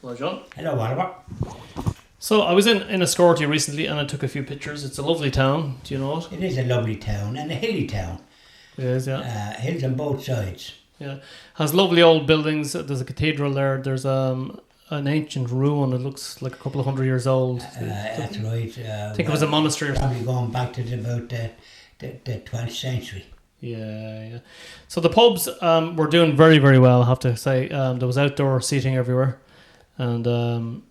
Hello, John. Hello, Oliver. So I was in Enniscorthy recently and I took a few pictures. It's a lovely town. Do you know it? It is a lovely town and a hilly town. It is, yeah. Hills on both sides. Yeah. Has lovely old buildings. There's a cathedral there. There's an ancient ruin. It looks like a couple of 100 years old. That's right. I think it was a monastery or something. Probably going back to about the 12th century. Yeah. So the pubs were doing very, very well, I have to say. There was outdoor seating everywhere. And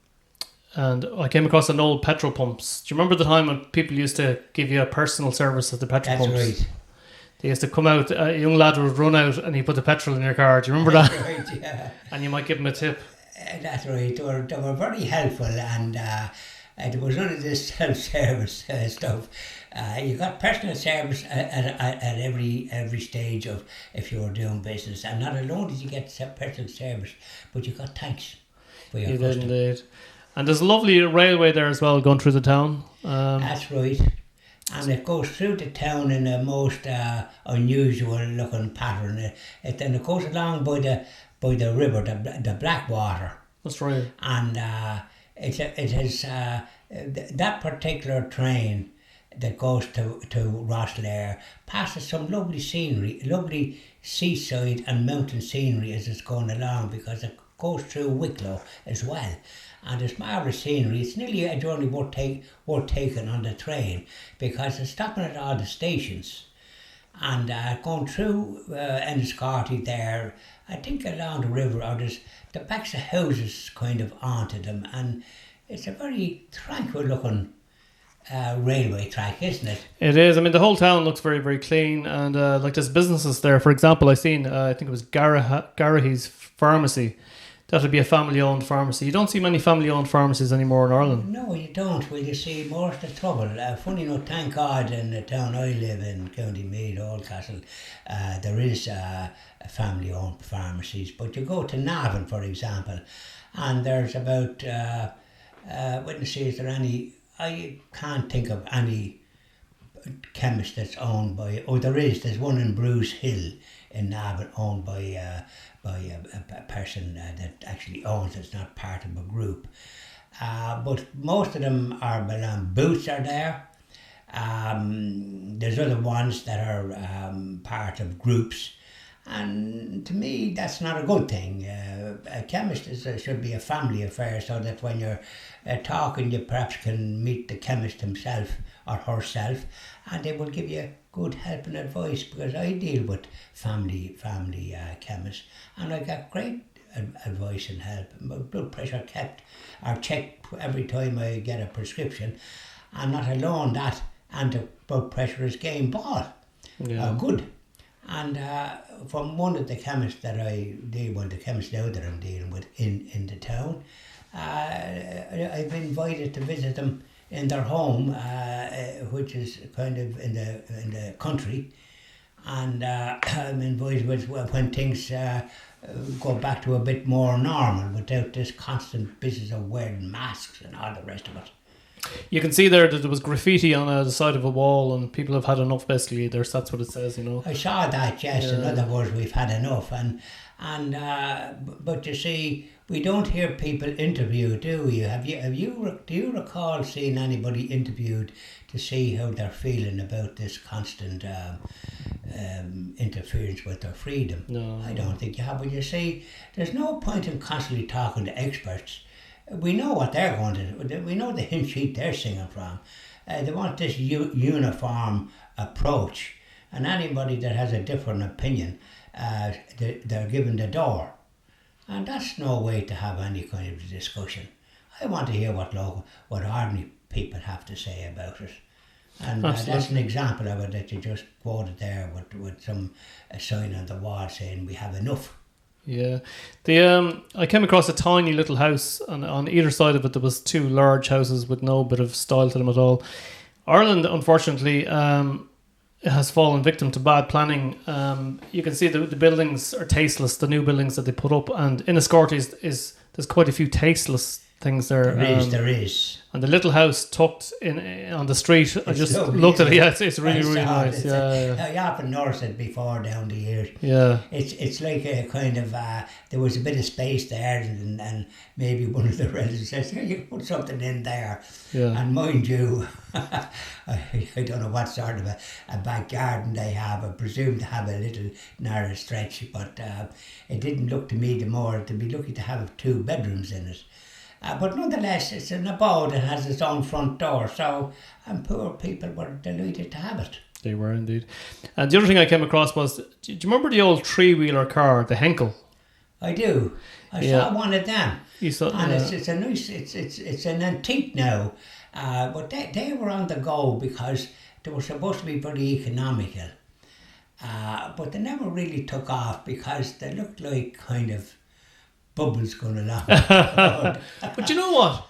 I came across an old petrol pumps. Do you remember the time when people used to give you a personal service at the petrol pumps? That's right. They used to come out, a young lad would run out and he put the petrol in your car. Do you remember that? That's right, yeah. And you might give him a tip. That's right. They were very helpful, and there was none of this self-service stuff. You got personal service at every stage of if you were doing business, and not alone did you get personal service, but you got thanks for your custom. You did indeed. And there's a lovely railway there as well going through the town. That's right. And it goes through the town in a most unusual looking pattern. Then it goes along by the river, the Blackwater. That's right. And it is that particular train that goes to Rosslare passes some lovely scenery, lovely seaside and mountain scenery as it's going along, because it goes through Wicklow as well. And it's marvellous scenery. It's nearly a journey worth taking on the train, because it's stopping at all the stations and going through Enniscorthy there, I think along the river, or there's the backs of houses kind of onto them, and it's a very tranquil looking railway track, isn't it? It is. I mean, the whole town looks very, very clean, and like there's businesses there. For example, I seen, I think it was Garrahy's Pharmacy. That would be a family-owned pharmacy. You don't see many family-owned pharmacies anymore in Ireland. No, you don't. Well, you see, more of the trouble. Funny enough, thank God, in the town I live in, County Meath, Oldcastle, there is family-owned pharmacies. But you go to Navan, for example, and there's about, is there any, I can't think of any chemist that's owned by, there's one in Bruce Hill in Navan owned by a person that actually owns it. It's not part of a group. But most of them are Boots are there. There's other ones that are part of groups. And to me, that's not a good thing. A chemist should be a family affair, so that when you're talking, you perhaps can meet the chemist himself or herself, and they will give you good help and advice, because I deal with family chemists, and I get great advice and help. My blood pressure checked every time I get a prescription, and not alone that, and the blood pressure is game ball. Good. And from one of the chemists that I deal with, the chemist now that I'm dealing with in the town, I've been invited to visit them in their home, which is kind of in the country, and I'm invited with when things go back to a bit more normal, without this constant business of wearing masks and all the rest of it. You can see there that there was graffiti on the side of a wall, and people have had enough. Basically, that's what it says. I saw that. Yes, in other words, we've had enough, but you see, we don't hear people interviewed, do we? Do you recall seeing anybody interviewed to see how they're feeling about this constant interference with their freedom? No, I don't think you have. But you see, there's no point in constantly talking to experts. We know what they're going to do. We know the hymn sheet they're singing from. They want this uniform approach, and anybody that has a different opinion, they're given the door. And that's no way to have any kind of discussion. I want to hear what ordinary people have to say about it. And that's an example of it that you just quoted there with some sign on the wall saying we have enough. Yeah, I came across a tiny little house, and on either side of it there was two large houses with no bit of style to them at all. Ireland, unfortunately, has fallen victim to bad planning. You can see the buildings are tasteless, the new buildings that they put up, and Enniscorthy is there's quite a few tasteless things there. There is. And the little house tucked in on the street. I just lovely, looked at it. isn't Yeah, it's really, really nice. I often noticed it before down the years. Yeah. It's like a kind of, there was a bit of space there, and maybe one of the relatives says, "Here, you can put something in there." Yeah. And mind you, I don't know what sort of a back garden they have. I presume to have a little narrow stretch, but it didn't look to me to be lucky to have 2 bedrooms in it. But nonetheless, it's an abode and has its own front door, so and poor people were delighted to have it. They were indeed. And the other thing I came across was, do you remember the old 3-wheeler car, the Henkel? I do. I saw one of them. You saw, and it's a nice, it's an antique now, but they were on the go because they were supposed to be very economical, but they never really took off because they looked like kind of bubbles going along. But you know what?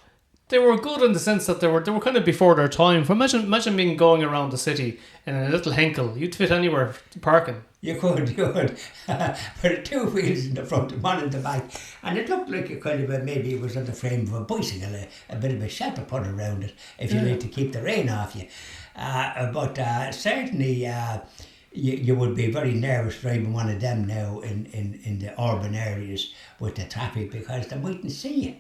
They were good in the sense that they were kind of before their time. Imagine being going around the city in a little Henkel. You'd fit anywhere parking. You could. But 2 wheels in the front and 1 in the back. And it looked like a kind of maybe it was on the frame of a bicycle, a bit of a shelter put around it, if you like to keep the rain off you. But certainly you would be very nervous driving one of them now in the urban areas with the traffic because they mightn't see you.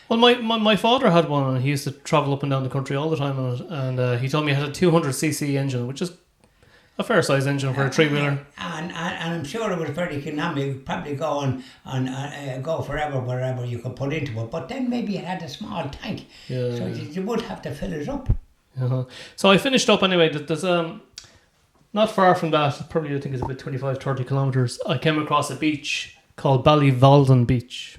Well, my father had one, and he used to travel up and down the country all the time on it, and he told me it had a 200cc engine, which is a fair size engine for a 3-wheeler. And I'm sure it was very economic. Probably go go forever wherever you could put into it. But then maybe it had a small tank, so you would have to fill it up. Uh-huh. So I finished up anyway. There's not far from that, probably I think it's about 25-30 kilometres. I came across a beach called Ballyvalden Beach.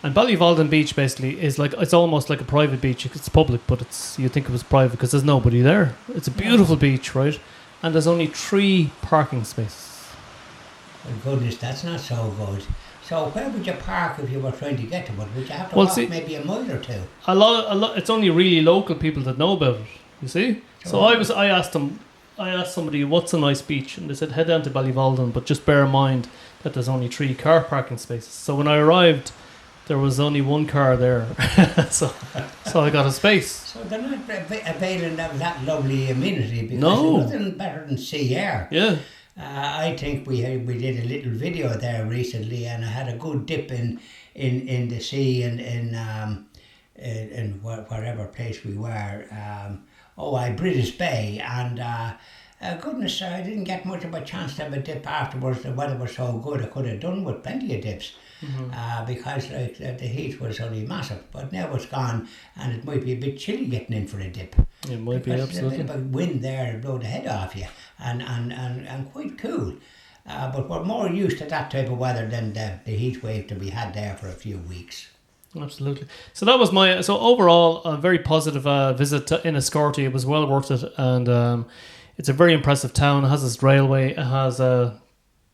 And Ballyvalden Beach basically is it's almost like a private beach. It's public, but you think it was private because there's nobody there. It's a beautiful beach, right? And there's only 3 parking spaces. My goodness, that's not so good. So where would you park if you were trying to get to it? Would you have to walk maybe a mile or 2? A lot. It's only really local people that know about it. You see. So I asked somebody what's a nice beach, and they said head down to Ballyvalden, but just bear in mind that there's only 3 car parking spaces. So when I arrived, there was only 1 car there, so I got a space. So they're not availing of that lovely amenity because there's nothing better than sea air. Yeah. I think we did a little video there recently, and I had a good dip in the sea and in wherever place we were. British Bay, and goodness, I didn't get much of a chance to have a dip afterwards. The weather was so good, I could have done with plenty of dips. Because the heat was only massive, but now it's gone, and it might be a bit chilly getting in for a dip. It might be, absolutely. There's a bit of a wind there to blow the head off you, and quite cool. But we're more used to that type of weather than the heat wave that we had there for a few weeks. Absolutely. So that was so overall a very positive visit to Enniscorthy. It was well worth it, and it's a very impressive town. It has its railway. It has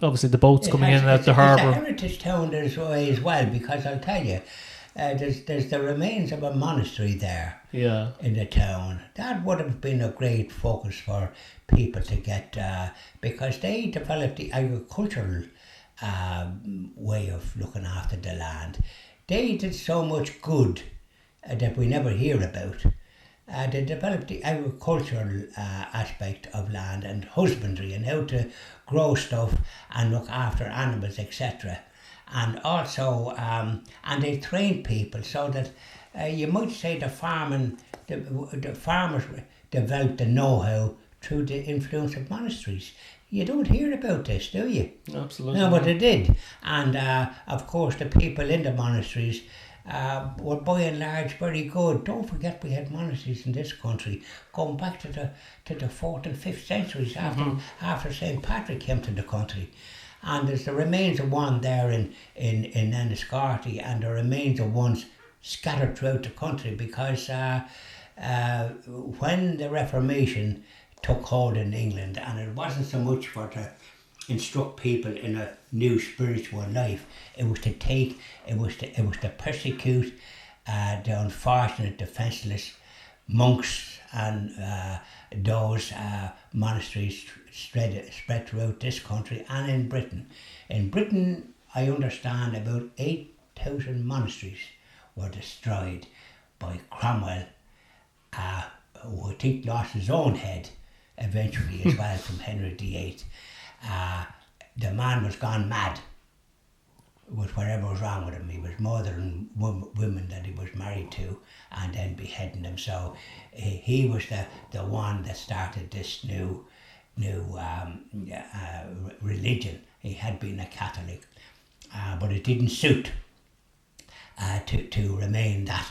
obviously the boats coming in and out the harbour. It's a heritage town as well, because I'll tell you, there's the remains of a monastery there in the town. That would have been a great focus for people to get, because they developed the agricultural way of looking after the land. They did so much good that we never hear about. They developed the agricultural aspect of land and husbandry and how to grow stuff and look after animals, etc. And also, and they trained people so that you might say the farmers developed the know-how through the influence of monasteries. You don't hear about this, do you? Absolutely. No, but they did. And of course, the people in the monasteries were by and large very good. Don't forget we had monasteries in this country going back to the 4th and 5th centuries after St. Patrick came to the country. And there's the remains of one there in Enniscorthy, and the remains of ones scattered throughout the country, because when the Reformation took hold in England, and it wasn't so much for to instruct people in a new spiritual life, it was to persecute the unfortunate defenceless monks and those monasteries spread throughout this country and in Britain. In Britain, I understand about 8,000 monasteries were destroyed by Cromwell, who I think lost his own head eventually as well from Henry VIII. The man was gone mad with whatever was wrong with him. He was murdering women that he was married to and then beheading them. So he was the one that started this new religion. He had been a Catholic, but it didn't suit to remain that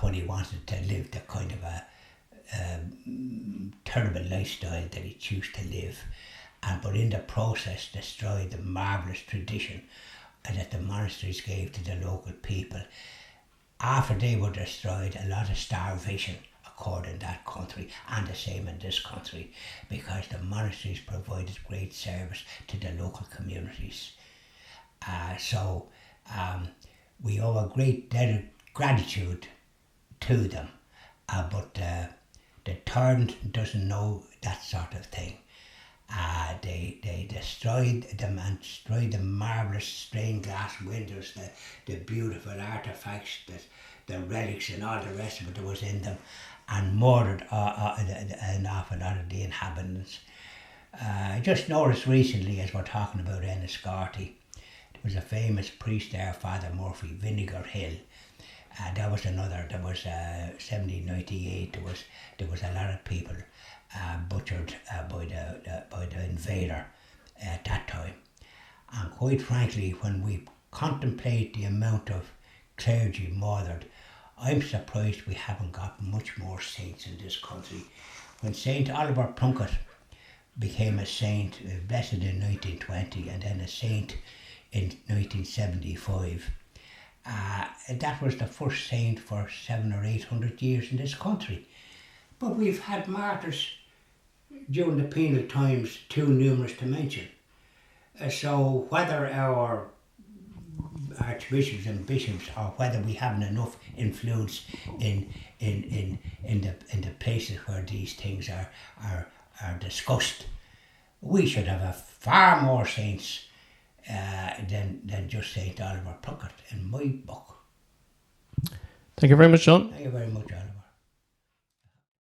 when he wanted to live the kind of a terrible lifestyle that he chose to live, but in the process destroyed the marvellous tradition that the monasteries gave to the local people. After they were destroyed, a lot of starvation occurred in that country, and the same in this country, because the monasteries provided great service to the local communities. So we owe a great debt of gratitude to them, but the Tyrant doesn't know that sort of thing. They destroyed them and destroyed the marvellous stained glass windows, the beautiful artefacts, the relics and all the rest of it that was in them, and murdered an awful lot of the inhabitants. I just noticed recently, as we're talking about Enniscorthy, there was a famous priest there, Father Murphy, Vinegar Hill. That was another. There was 1798. There was a lot of people butchered by the invader at that time. And quite frankly, when we contemplate the amount of clergy murdered, I'm surprised we haven't got much more saints in this country. When Saint Oliver Plunkett became a saint, blessed in 1920, and then a saint in 1975. That was the first saint for 700 or 800 years in this country. But we've had martyrs during the penal times too numerous to mention. So whether our archbishops and bishops, or whether we haven't enough influence in the places where these things are discussed, we should have a far more saints than just St. Oliver Plunkett in my book. Thank you very much, John. Thank you very much, Oliver.